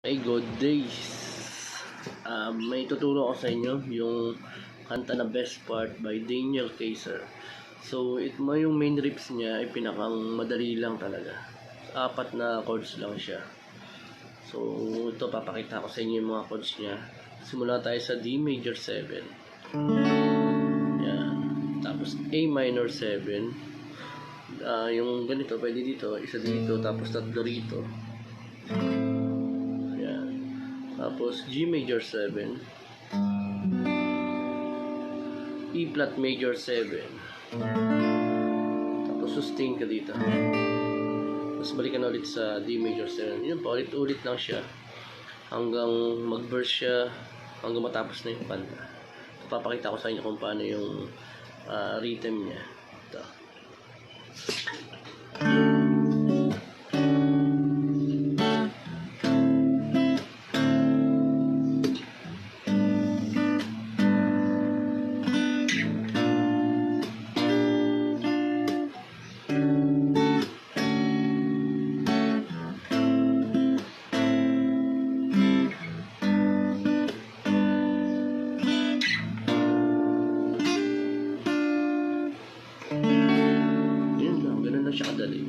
Hey, good days. May tuturo ko sa inyo yung kanta na Best Part by Daniel Kaiser. So, mo yung main riffs niya ay pinakang madali lang talaga. Apat na chords lang siya. So, ito papakita ko sa inyo yung mga chords niya. Simula tayo sa D major 7. Yan. Tapos A minor 7. Yung ganito, pwede dito, isa dito, tapos tatlo rito. Tapos G major 7, E flat major 7, tapos sustain ka dito, tapos balikan ulit sa D major 7. Yun pa, ulit-ulit lang siya hanggang mag-verse siya, hanggang matapos na yung kanta. Papakita ko sa inyo kung paano yung rhythm niya. Ito. Yun lang, ganun lang siya kadali.